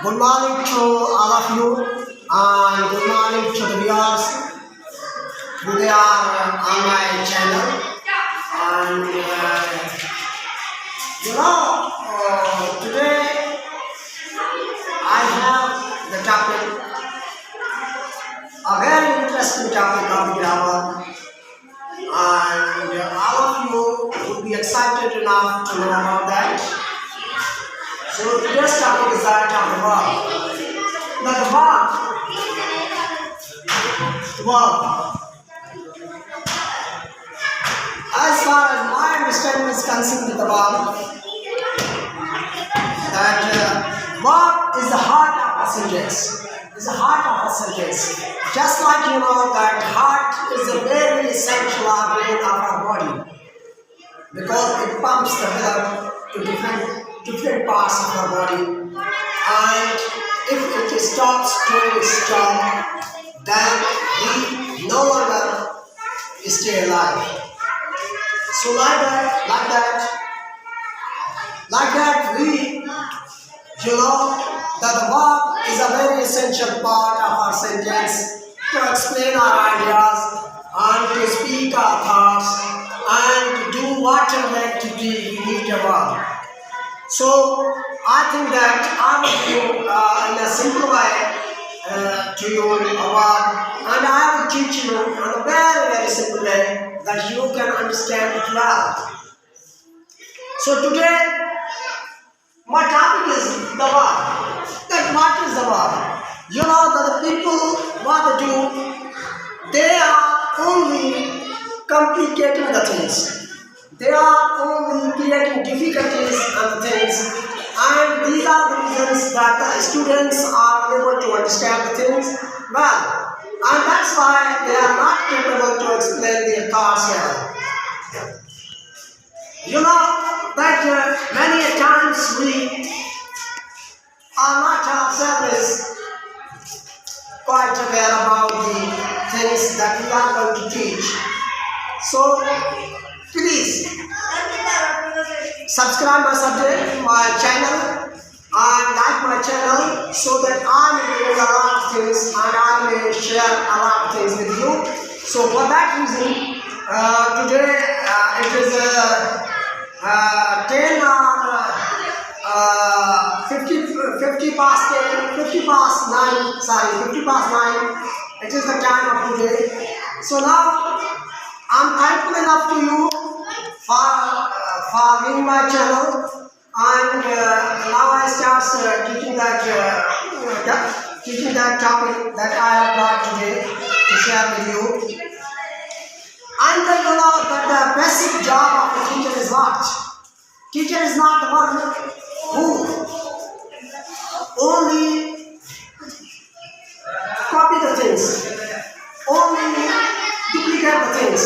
Good morning to all of you and good morning to the viewers who they are on my channel. And today I have the topic, a very interesting topic of grammar, and all of you would be excited enough to know about that. So today's topic is that of the verb. Now the verb. As far as my understanding is concerned with the verb, that verb is the heart of a sentence. Is the heart of a sentence. Just like you know that heart is a very essential organ of our body because it pumps the blood to different parts of our body, and if it stops doing its job, then we no longer stay alive. So like that, we that the verb is a very essential part of our sentence to explain our ideas and to speak our thoughts and to do whatever activity we need a verb. So I think that I will give in a simple way to you a verb, and I will teach you in a very simple way that you can understand it well. So today my topic is the verb. That what is the verb? You know that the people what they do, they are only complicating the things. They are only creating difficulties on the things, and these are the reasons that the students are unable to understand the things well, and that's why they are not capable to explain their thoughts well. You know that many times we are not ourselves quite aware about the things that we are going to teach. So please subscribe my channel and like my channel so that I may do a lot of things and I may share a lot of things with you. So for that reason, today it is 50 past 9. It is the time of today. So now I'm thankful enough to you for being my channel, and now I start teaching that topic that I have brought today to share with you. And you know that the basic job of the teacher is what? Teacher is not the one who only copy the things, only duplicate the things.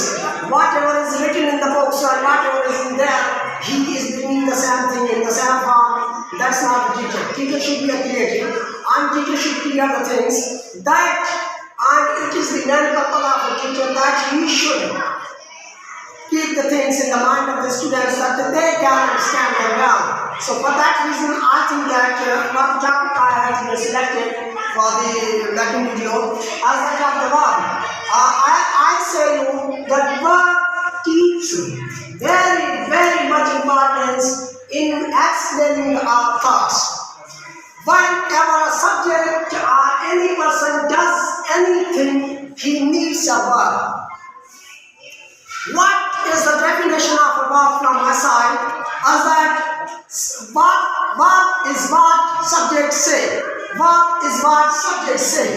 Whatever is written in the books or whatever is in there, he is bringing the same thing in the same form. That's not the teacher. Teacher should be a creative, and teacher should create the things that, and it is the main purpose of the teacher that he should keep the things in the mind of the students that they can understand them well. So for that reason, I think that what topic I have selected for the lesson video as I talk about, I say you that verb teaches very much importance in explaining our thoughts. Whenever a subject or any person does anything, he needs a verb. What is the definition of a verb from my side? As that verb is what subjects say. Verb is what subjects say.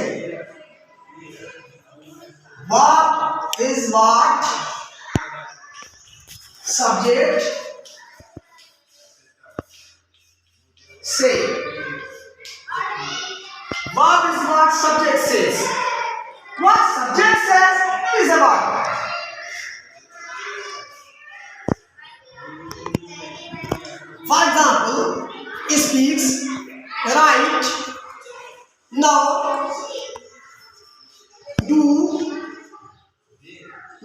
Verb is what subject say. Verb is what subject says. What subject says is a verb. For example, speaks, write, know, do,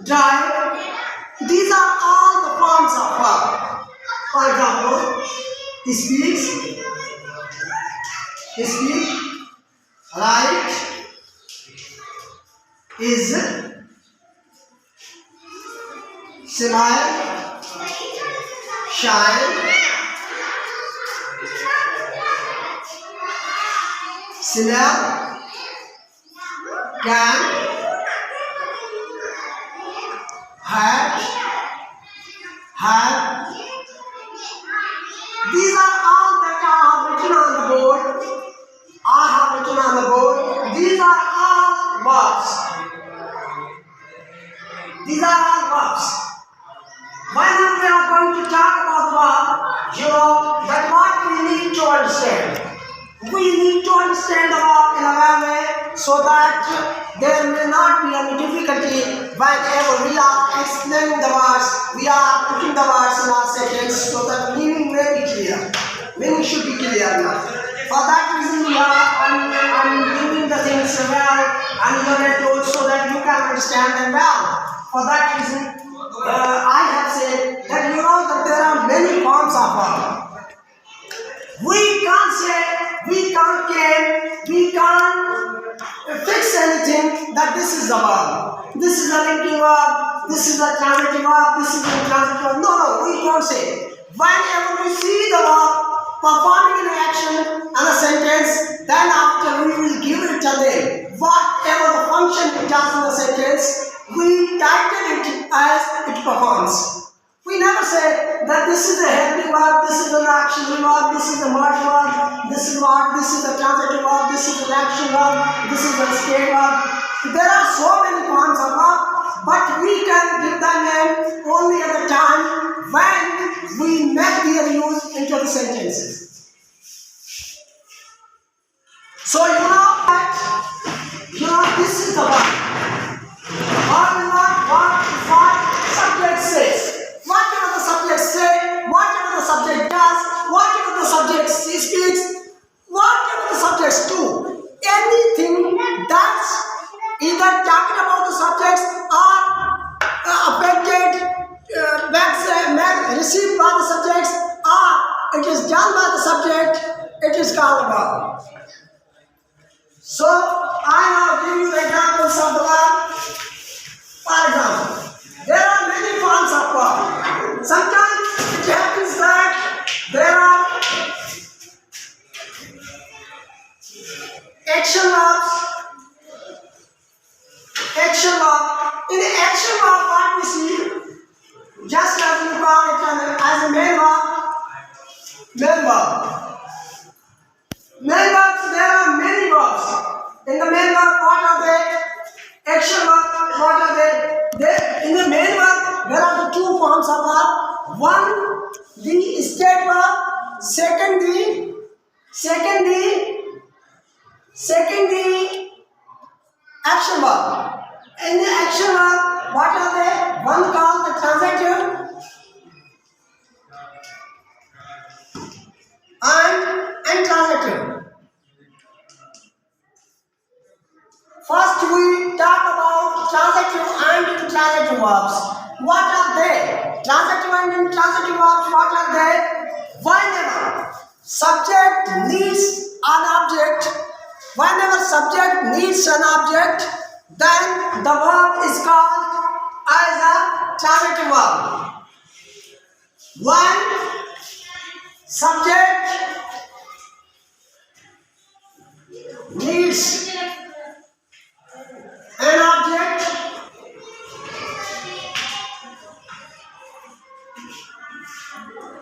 drive. These are all the forms of verb. For example, speaks, Speak. Light is smile, shine, smell, can, have. These are all that I have written on the board. These are all verbs. Whenever we are going to talk about verb, you know that what we need to understand. We need to understand the verb in a way so that there may not be any difficulty whenever we are explaining the words, we are putting the words in our sentence so that meaning may be clear. Meaning should be clear now. For that reason, I'm giving the things well and you so that you can understand them well. For that reason, I have said that you know that there are many forms of verb. We can't say, we can't claim, we can't fix anything that this is the verb. This is a linking verb, this is a transitive verb, this is a intransitive verb. No, we can't say. Whenever we see the verb performing an action and a sentence, then after we will give it a name. Whatever the function it does in the sentence, we title it as it performs. We never say that this is a helping verb, this is an auxiliary verb, this is a merge verb, this is a transitive verb, this is an action verb, this is a state verb. There are so many forms of verb, but we can give the name only at the time when we make their use into the sentences. So you know that, this is the verb. Verb is what subject says. Whatever the subject says, whatever the subject does, whatever the subject speaks, whatever the subjects do, anything that's either talking about the subjects or affected, received by the subjects, or it is done by the subject, it is called a verb. So, I now give you the examples of the verb. For example, there are many forms of verb. Sometimes it happens that there are action verbs. In the action verb, what we see, just as we call it as a main verb. Main verbs, there are many verbs. In the main verb, what are they? Action verb, what are they? In the main verb, there are the two forms of verb. One, the state verb. Second, the action verb. In the action verb, what are they? One called the transitive and intransitive. First, we talk about transitive and intransitive verbs. What are they? Transitive and intransitive verbs, what are they? Whenever subject needs an object, then the verb is called as a transitive verb. When subject needs an object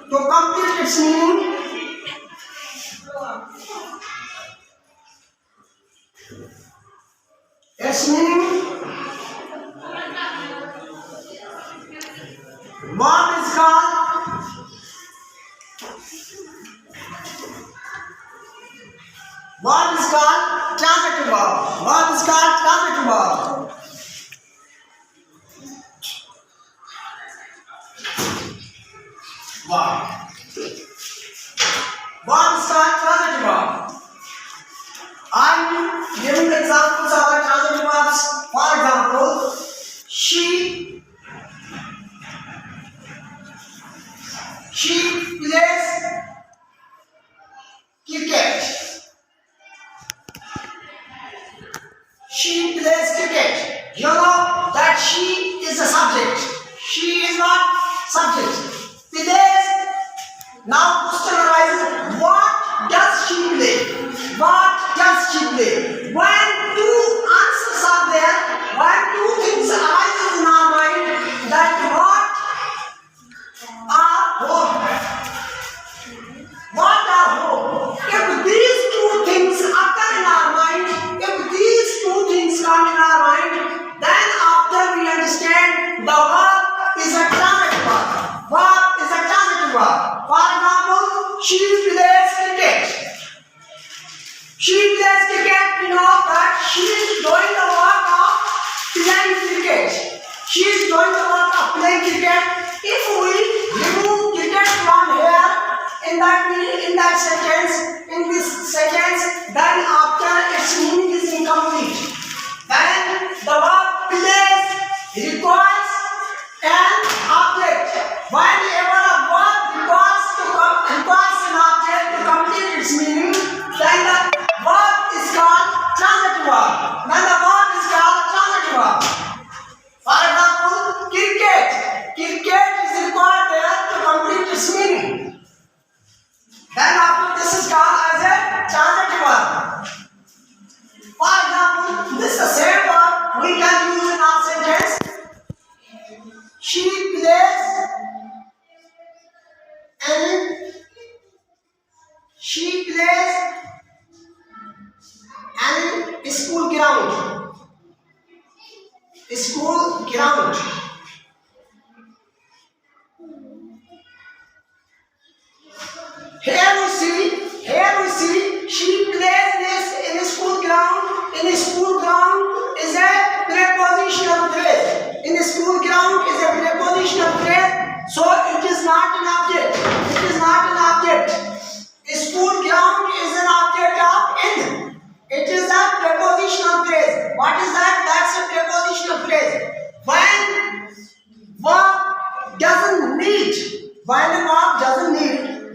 to complete its meaning, verb is called transitive verb. I'm giving examples of our transitive verbs. For example, she plays cricket. She plays cricket, we know that she is doing the work of playing cricket. She is doing the work of playing cricket. If we remove cricket from here in that sentence, in this sentence, then after its meaning is incomplete. Then the verb plays requires an object. Whenever a verb requires an object to complete its meaning, then the verb is called transitive verb. Then the verb is called transitive verb. For example, cricket. Cricket is required there to complete its meaning. Then after this is called as a transitive verb. For example, this is the same verb we can use in our sentence. She plays an school ground. School ground. Here we see she plays this in a school ground. In a school ground is a prepositional phrase. In a school ground is a prepositional phrase. So it is not an object. It is not an object. A school ground is an object of in. It is a prepositional phrase. What is that? That's a prepositional phrase. When verb doesn't need,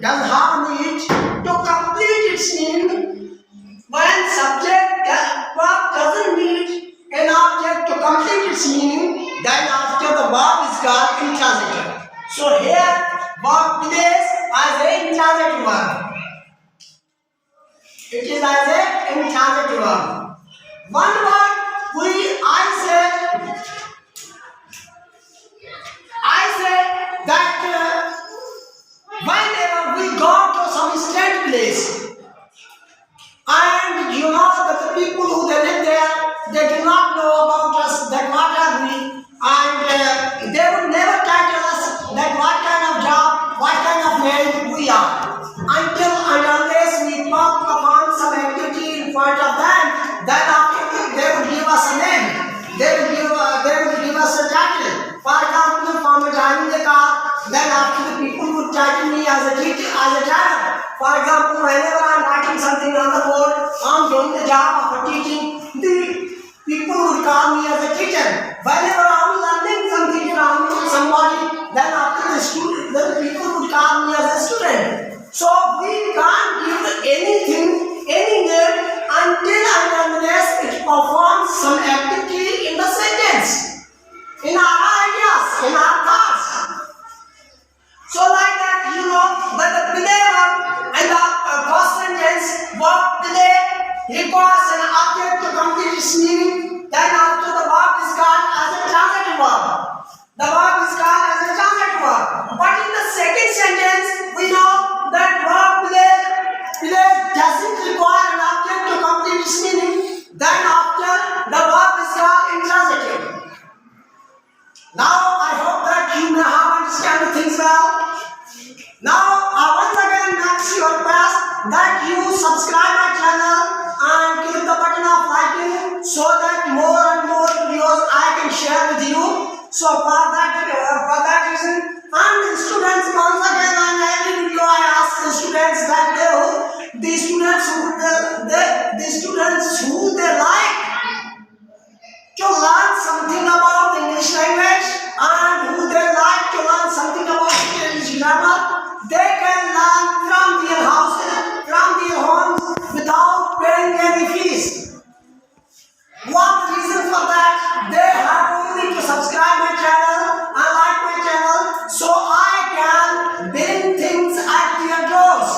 doesn't have a need to complete its meaning. When verb doesn't need an object to complete its meaning, then after the verb is called intransitive. So here verb plays as a intransitive verb. It is as a intransitive verb. One word I say that whenever we go to some distant place, and you know that the people who they live there, they do not know about us, that what are we, and they would never tell us that what kind of job, what kind of man we are. Until and unless we talk upon some activity in front of them, then after they would give us a name. They would give us a title. For example, from driving the car, then after the people would title me as a teacher, as a driver. For example, whenever I am writing something on the board, I am doing the job of teaching, the people would call me as a teacher. Whenever I am learning something from somebody, then after the people would call me as a student. So we can't give anything, any name until and unless it performs some activity in the sentence, in our ideas, in our thoughts. So like that, you know, that the play verb and the first sentence verb play requires an object to complete its meaning. Then after the verb is called as a transitive verb. The verb is called as a transitive verb. But in the second sentence, we know that verb play doesn't require an object to complete its meaning. Then after the verb is called intransitive. Now I hope that you may have understand the things well. Now I once again ask your request that you subscribe my channel and click the button of liking so that more and more videos I can share with you. So for that reason, and the students, once again on every video I ask the students that the students who they like to learn something about English language and who they like to learn something about English grammar, they can learn from their houses, from their homes without paying any fees. One reason for that, they have only to subscribe my channel and like my channel so I can bring things at their doors.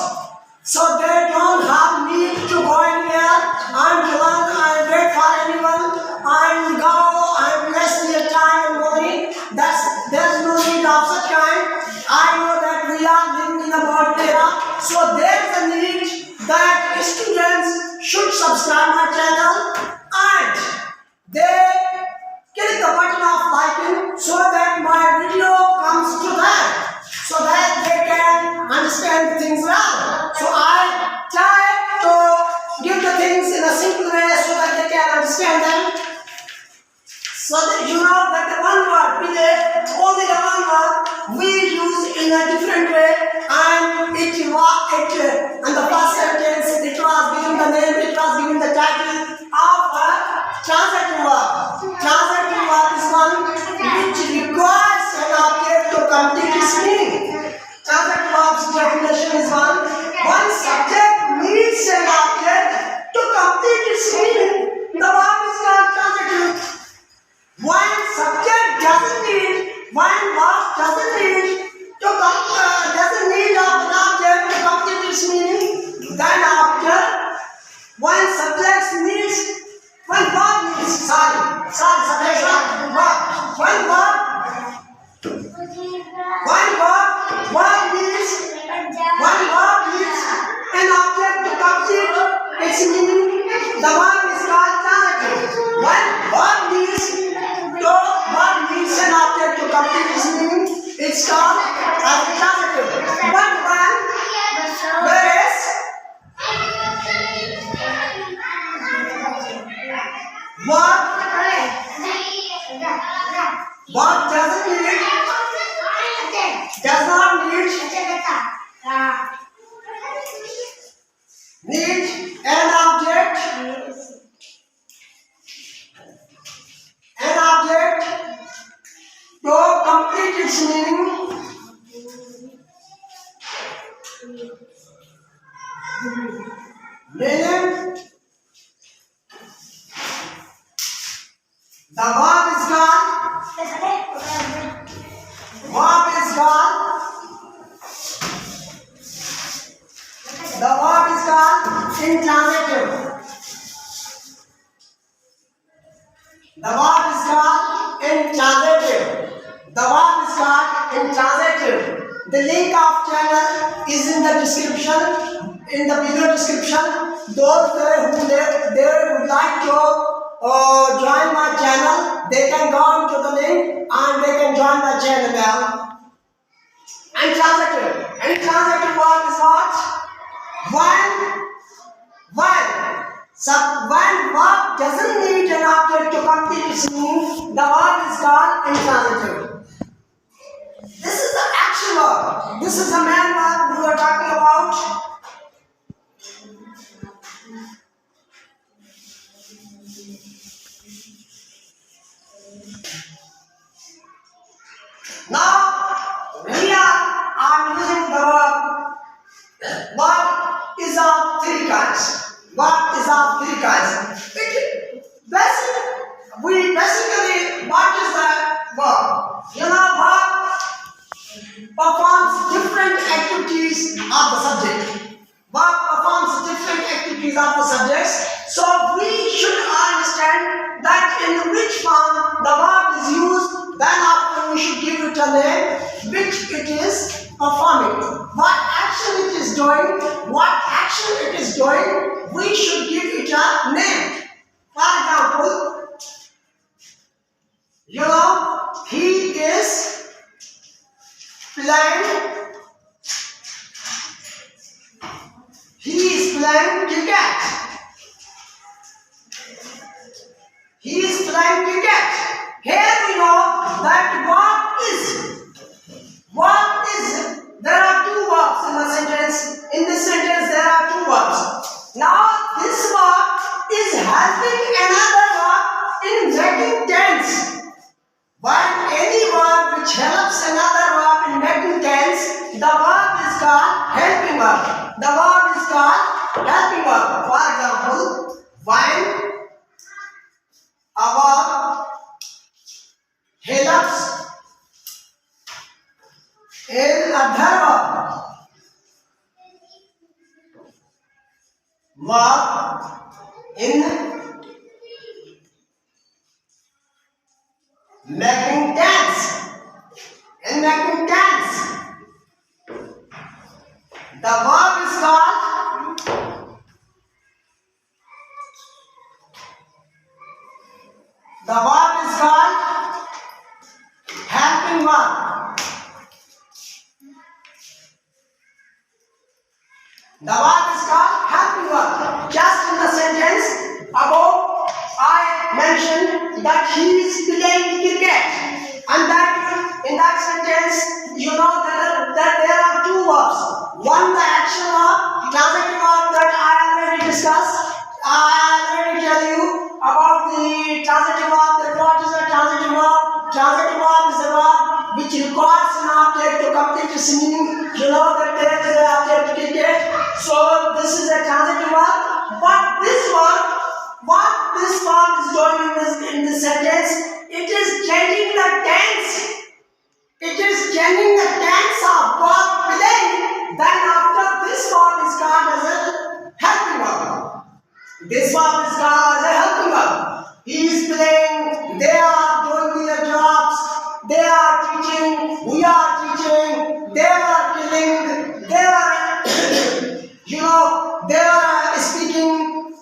So they don't have need to go anywhere and learn and wait for anyone and go and waste their time and money. There's no need of such kind. I know that we are living in a modern era, so there's a need that students should subscribe my channel and they click the button of liking so that my video comes to them, so that they can understand things well. So I try to give the things the verb is called transitive. When verb needs an object to complete its meaning, it's called as a transitive. But whereas verb does not need an object to complete its meaning. The verb is gone. Intransitive. The verb is called intransitive. The link of channel is in the description, in the video description. Those who would like to join my channel, they can go on to the link and they can join my channel now. Intransitive verb is what? When verb doesn't need an object to complete its meaning, the verb is called intransitive. This is the action verb. This is the main verb we are talking about. Now I'm using the verb. Verb is of three kinds. Basically, what is the verb? Verb performs different activities of the subject. So we should understand that in which form the verb is used. Then after we should give it a name, which it is performing. What action it is doing, we should give it a name. For example, he is playing cricket. Here we know that there are two verbs in the sentence. In this sentence there are two verbs. Now this verb is helping another verb in making tense. When any verb which helps another verb in making tense, the verb is called helping verb. For example, when a verb helps in a verb in making tense. The verb is called helping verb. Just in the sentence above, I mentioned that he is playing cricket, and that in that sentence, that there are two verbs. One, the action verb, transitive verb that I already discussed. I already tell you about the transitive verb. That what is a transitive verb? Transitive verb is a verb which requires an object to complete its meaning. That there is an object cricket. So this is a transitive verb. But this verb, what this verb is doing in this sentence, it is changing the tense. Of verb playing. Then after this verb is called as a helping verb. He is playing, they are doing their jobs, they are teaching, we are teaching, they are killing, they are speaking.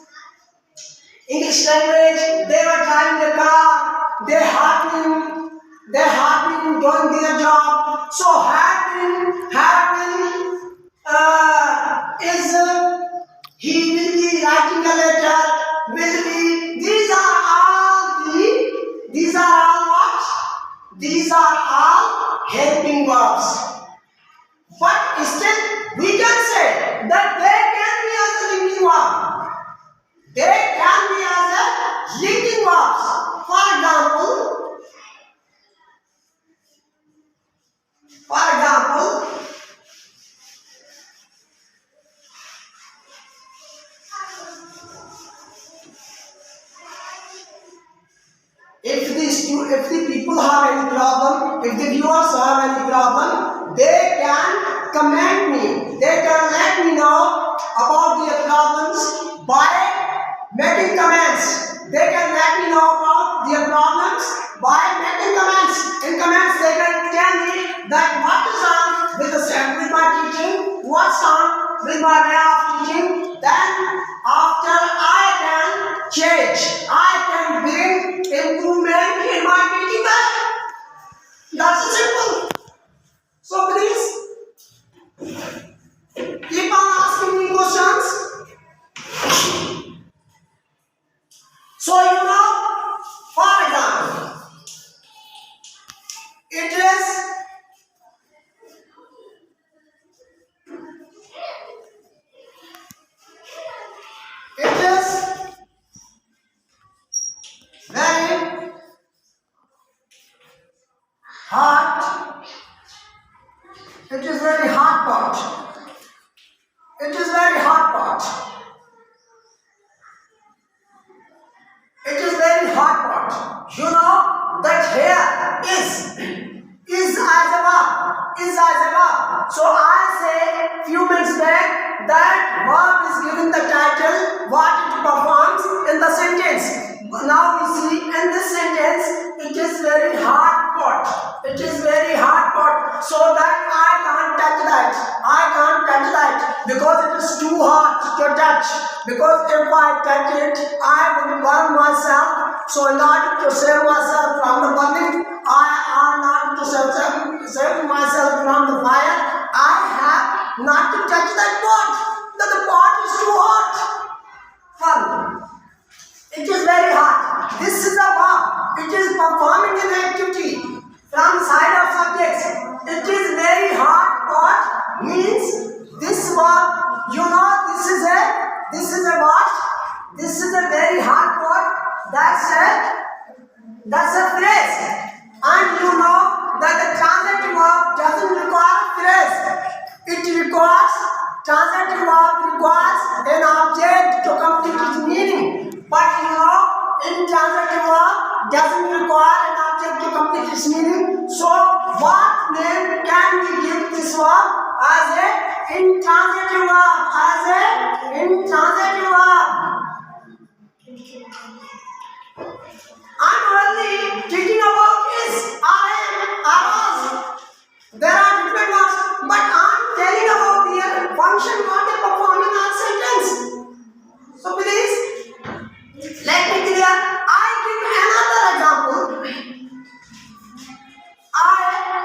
English language, they were driving the car, they have been doing their job. So have been is he will be writing a letter, will be, these are all what? These are all helping verbs. But still we can say that they can be as a linking verb. They can be as a linking verbs. For example, if the people have any problem, if the viewers have any problem, they can comment me. They can let me know about their problems by making comments. They can let me know about their problems by making comments. In comments, they can tell me that what is wrong with my teaching, what's wrong with my way of teaching. Then after I can change, I can bring improvement in my teaching method. That's simple. So please keep on asking me questions. So for example, it is very hot. It is very hot pot. It is very hot pot. It is very hot pot. You know that here is as a verb. Is as a verb. So I say few minutes back that verb is given the title what it performs in the sentence. Now we see in this sentence it is very hot pot. It is very hot pot. So that I can't touch that. I can't touch that because it is too hot to touch. Because if I touch it, I will burn myself. So in order to save myself from the burning, in order to save myself from the fire, I have not to touch that pot. That the pot is too hot. Fun. It is very hot. This is a verb. It is performing an activity from side of subjects. It is very hot pot means this verb. This is a what? This is a very hot pot. That's a phrase. And you know that the transitive verb doesn't require a phrase. Transitive verb requires an object to complete its meaning. But in transitive verb doesn't require an object to complete its meaning. So what name can we give this verb as a intransitive verb? I'm only thinking about is, I am, was. There are different ones, but I'm telling about their function, what they perform in our sentence. So please, let me clear. I give another example. I am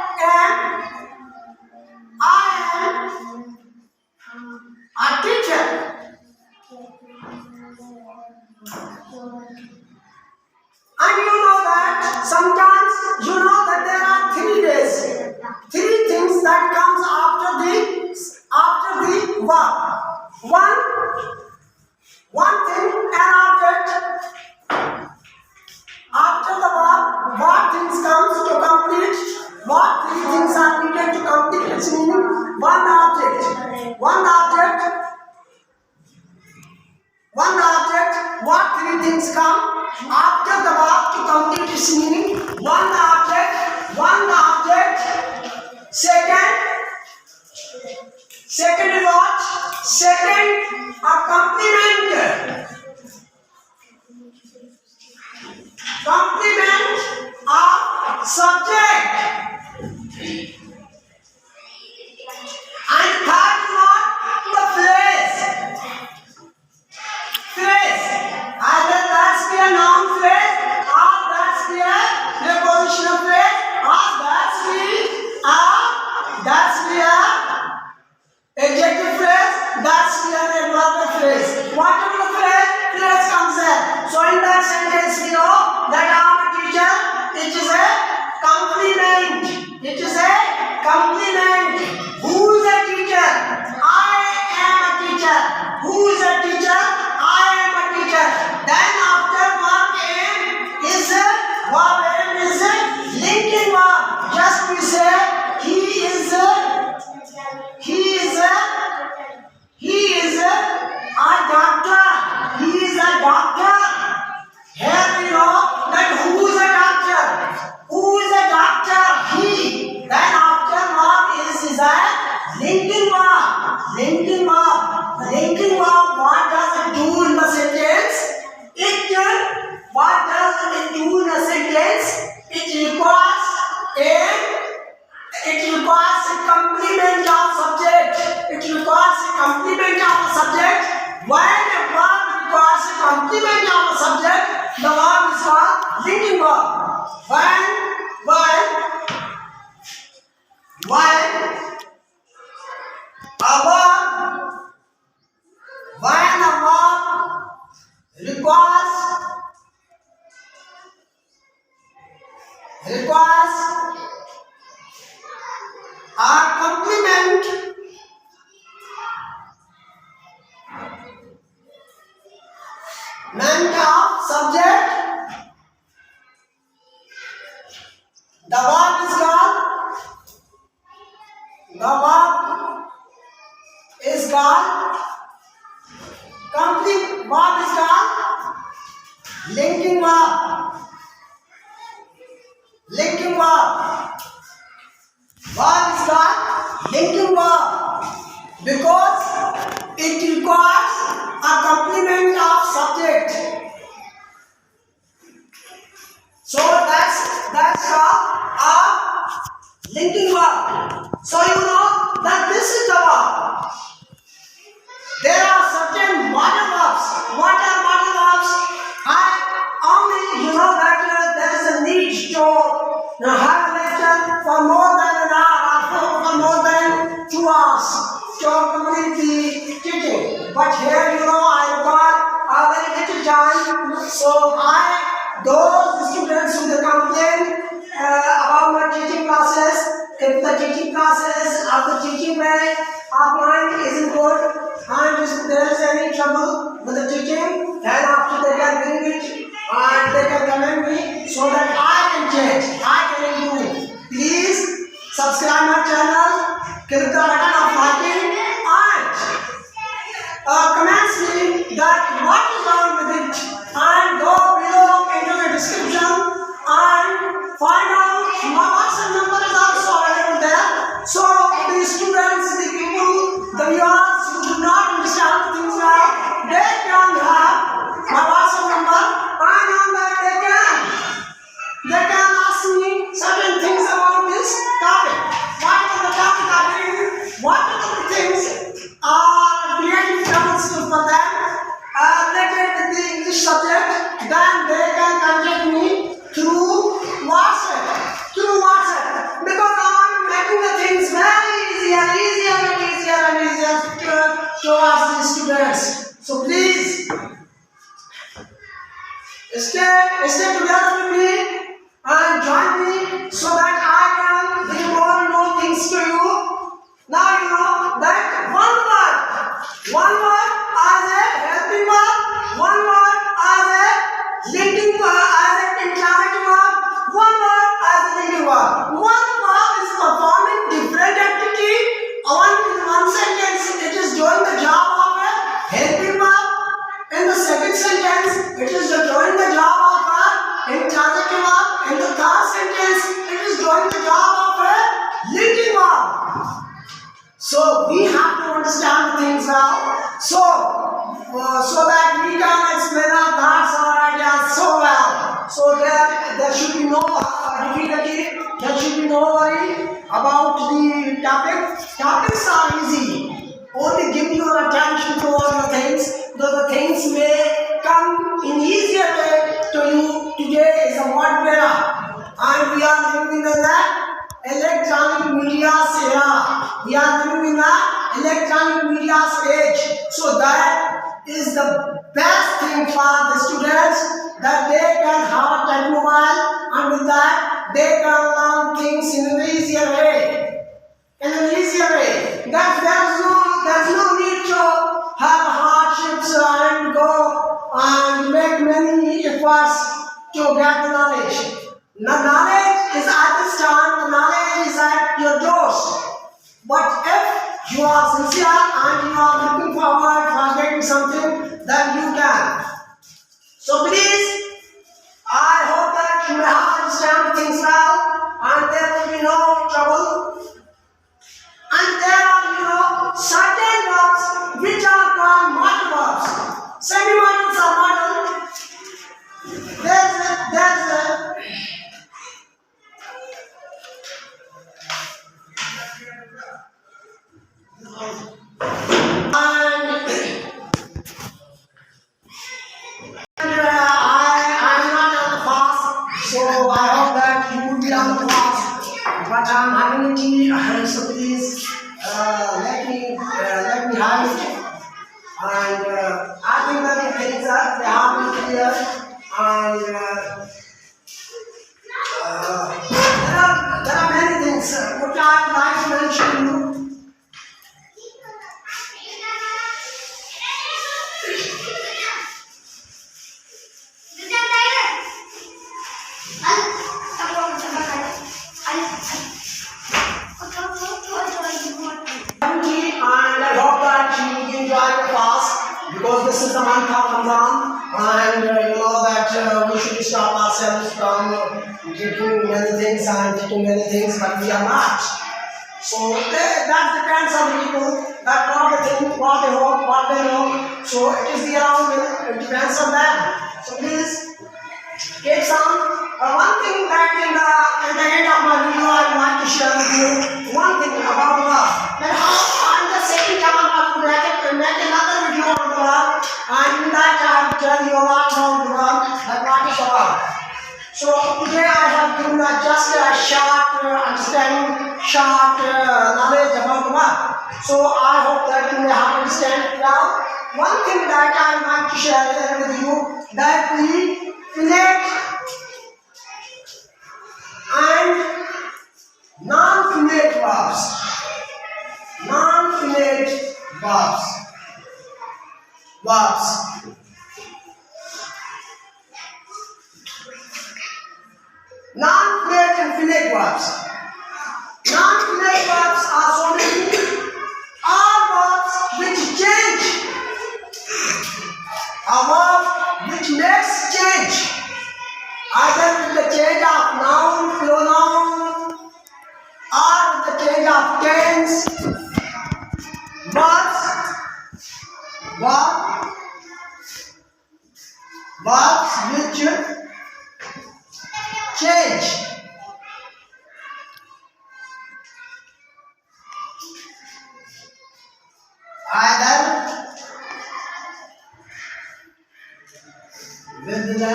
a teacher. And sometimes there are 3 days, 3 things that comes after the verb. One thing, an object. After the verb, what things comes to complete? What 3 things are needed to complete its meaning? One object. What 3 things come after the verb to complete its meaning? One object. Second is what? Second, a complement. Complement of subject. And third is what? The phrase. Other than complement of a subject, the verb is called linking verb. When a verb requires a complement of subject, the verb is called linking verb. Linking verb. Verb is called linking verb because it requires a complement of subject. So that's a linking verb. So you know that this is the verb. There are certain modal verbs. What are modal verbs? You know that there is a need to have a lecture for more than an hour or for more than 2 hours to complete the teaching. But here, you know, I require a very little time. So those students who complain about my teaching classes, if the teaching classes or the teaching way of mine isn't good, and if there is any trouble with the teaching, then after they can bring it and they can comment me so that I can change, I can improve. Please subscribe my channel, click the button of liking and comments me that what is wrong with it, and go below into the description and find out my WhatsApp number is also available there. So the students, the people, the viewers who do not understand things well, they can have my WhatsApp number, and on that they can ask me certain things about this topic. What is the topic I bring? What are the things are creating troubles for them related with the English subject? Then they can contact me through WhatsApp. Because I'm making the things very easier towards the students. So please stay together with me and join me so that I can bring more and more things to you. Now you know that one word as a helping verb, one word as a linking verb, as a interrogative verb, one word as a linking verb. One verb is performing different activity. In one sentence, it is doing the job of a helping verb. In the second sentence, it is doing the job of a interrogative verb. In the third sentence, it is doing the job of a linking verb. So we have to understand things now. So that we can explain our thoughts, our ideas so well. So there should be no difficulty. There should be no worry about the topic. Topics are easy. Only give your attention to all the things. Though the things may come in easier way to you. Today is a modern era, and we are living in the electronic media's era. We are living in the electronic media's age. So that is the best thing for the students, that they can have a technomobile, and with that they can learn things in an easier way. There's no need to have hardships and go and make many efforts to get the knowledge. The knowledge is at the start, the knowledge is at your doors. But if you are sincere and you are looking forward for getting something, then you can. So please, I hope that you may understand things well, and there will be no trouble. And there are, certain verbs which are called modal verbs. Semi-modals are modal. There's but I'm having tea, so please let me have it. And I think that the things that they have been clear, and there are many things which I would like to mention to you. And I hope that you enjoy the fast because this is the month of Ramadan, and you know that we should stop ourselves from drinking many things and taking many things, but we are not. So that depends on people, that what they think, what they hope, what they know. So it is the around, it depends on them. So please keep some. One thing that at the end of my video I want to share with you, one thing about love. That how on the second time I would make another video on the love, and in that I will tell you a lot about the love, that what is love. So today I have given just a short understanding, short knowledge about the love. So I hope that you may have understand now. One thing that I would like to share with you, that we finite and non-finite verbs. Non-finite verbs. Non-finite and finite verbs. Non-finite verbs are so many. Are verbs which change. A verb which makes change. Either with the change of noun, pronoun, or with the change of tense, verbs which change. Either with the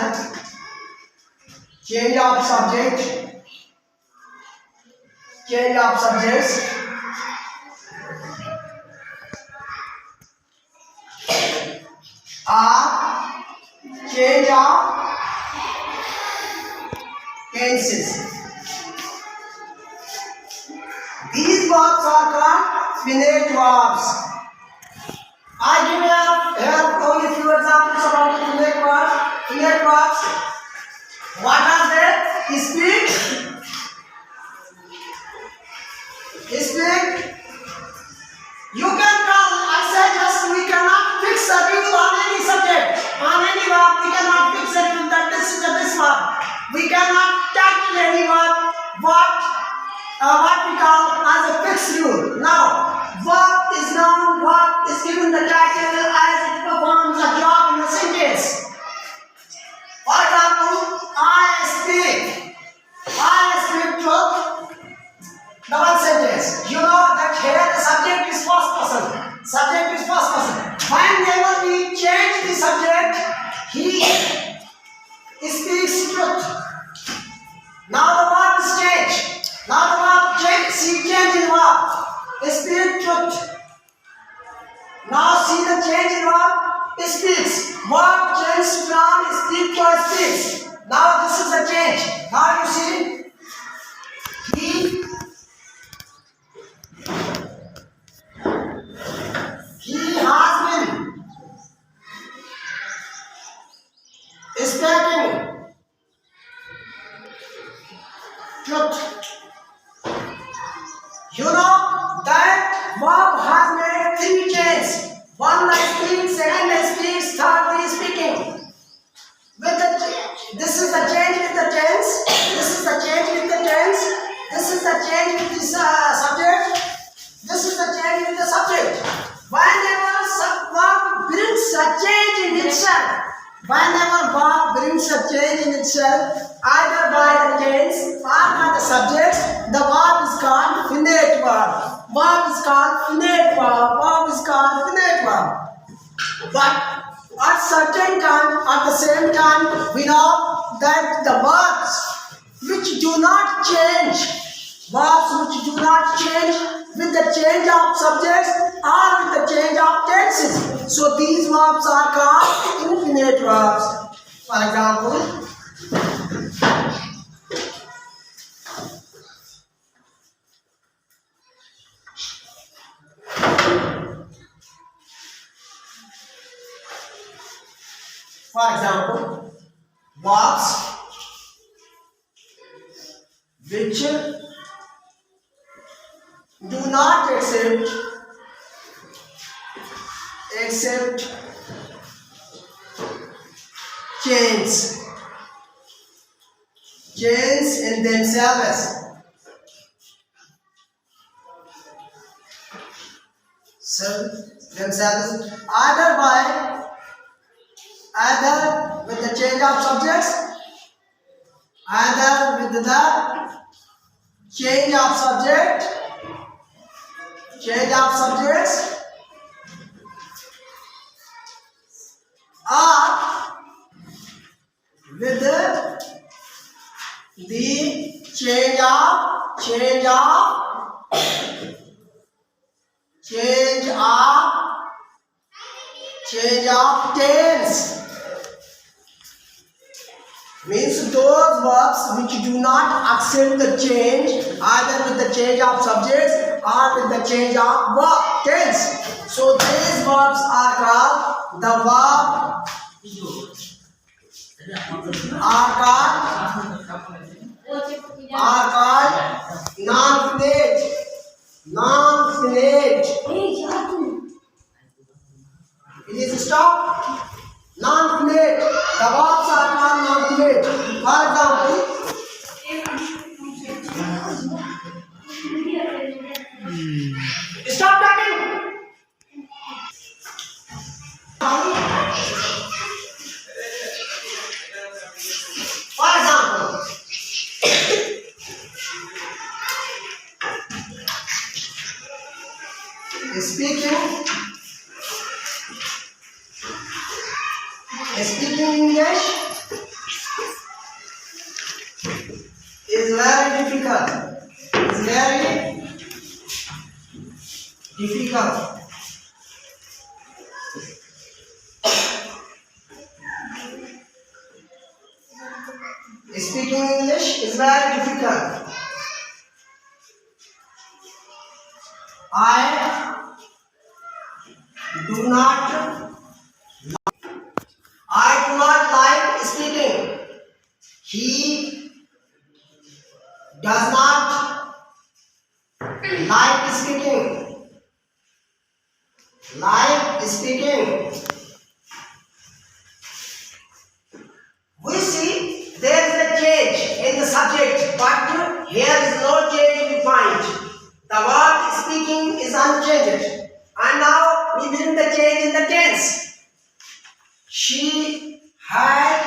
change of subject, change of subjects, or change of tenses. These verbs are called finite verbs. I give here only few examples about the finite verbs. Finite verbs. What are they? Speak. You can call. I say just we cannot fix a rule on any subject, on any verb. We cannot fix a rule that this is this verb. We cannot tackle any verb what we call as a fixed rule. Now, verb is noun. Verb is given the title as it performs a job in a sentence. For example, I speak truth. The one sentence. You know that here the subject is first person. Whenever we change the subject, he speaks truth. Now the verb is changed. Now the verb see change in verb. Speak truth. Now see the change in verb. Speaks. Verb change from speak to speaks. Now this is the change. Now you see, he has been speaking truth. You know that verb has made three changes. One speaks, second speaks, third is speaking. This is the change with the tense. This is the change with the tense. This is the change with the subject. This is the change with the subject. Whenever verb brings a change in itself, either by the tense or by the subject, the verb is called finite verb. But at certain time, at the same time, we know that the verbs which do not change Verbs which do not change with the change of subjects or with the change of tenses. So these verbs are called infinite verbs. For example, verbs which do not accept change in themselves. Either with the change of subjects, either with the change of subjects, or with the change of tense. Means those verbs which do not accept the change either with the change of subjects or with the change of verb tense. So these verbs are called non-finite. It is stop. Non-finite. The verbs are called non-finite. For example, stop talking. For example, speaking English is very difficult. Speaking English is very difficult. I do not like speaking. He does not like speaking. We see there is a change in the subject, but here is no change we find. The verb speaking is unchanged. And now we bring the change in the tense. She had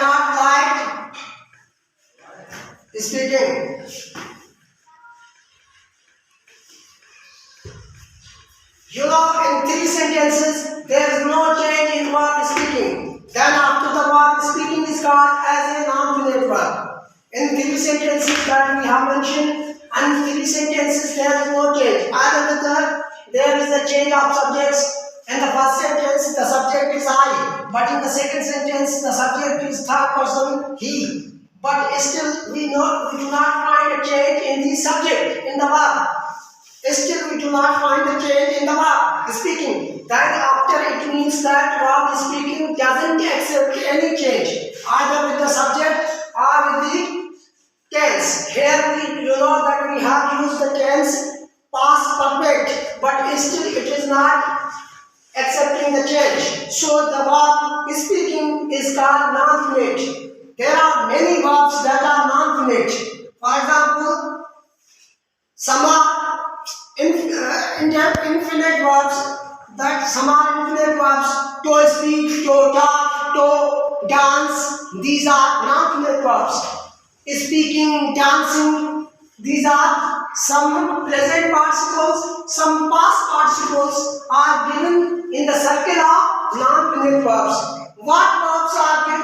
not liked speaking. In 3 sentences, there is no change in verb speaking. Then after the verb speaking is called as a non-finite verb. In 3 sentences that we have mentioned, and 3 sentences there is no change. Either there is a change of subjects. In the first sentence, the subject is I, but in the second sentence, the subject is third person he. But still, we do not find a change in the subject in the verb. Still, we do not find the change in the verb speaking. Then after it means that verb speaking doesn't accept any change, either with the subject or with the tense. Here we that we have used the tense past perfect, but still it is not accepting the change. So the verb speaking is called non-finite. There are many verbs that are non-finite. For example, some are infinite verbs. To speak, to talk, to dance. These are non-finite verbs. Speaking, dancing. These are some present participles, some past participles are given in the circle of non-finite verbs. What verbs are given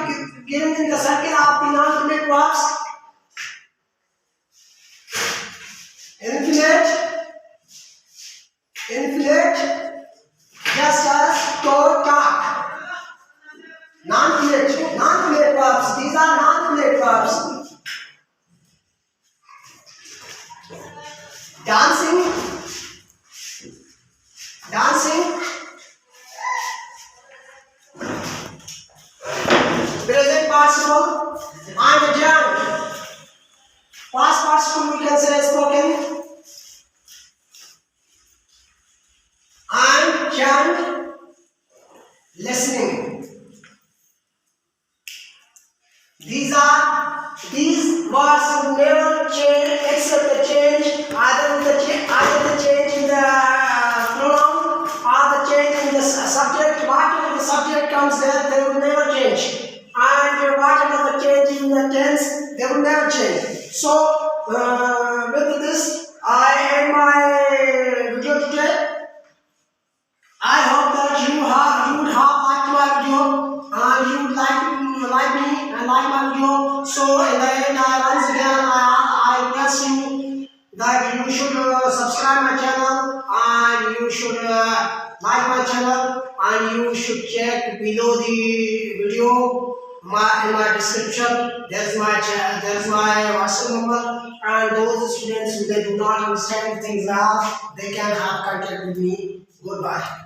Inflate, just as to talk. Non-plate verbs. These are non-plate verbs. Dancing, present participle, and young. Past participle we can say spoken, and young, listening. These words will never change except the change either the change in the pronoun or the change in the subject. Whatever the subject comes there, they will never change. And whatever the change in the tense, they will never change. So with this, I end my video today. I hope that you would have liked my video and you would like me and like my video. So in the end, once again I request you that you should subscribe my channel and you should like my channel and you should check below the video in my description. There's my WhatsApp number, and those students who they do not understand things well, they can have contact with me. Goodbye.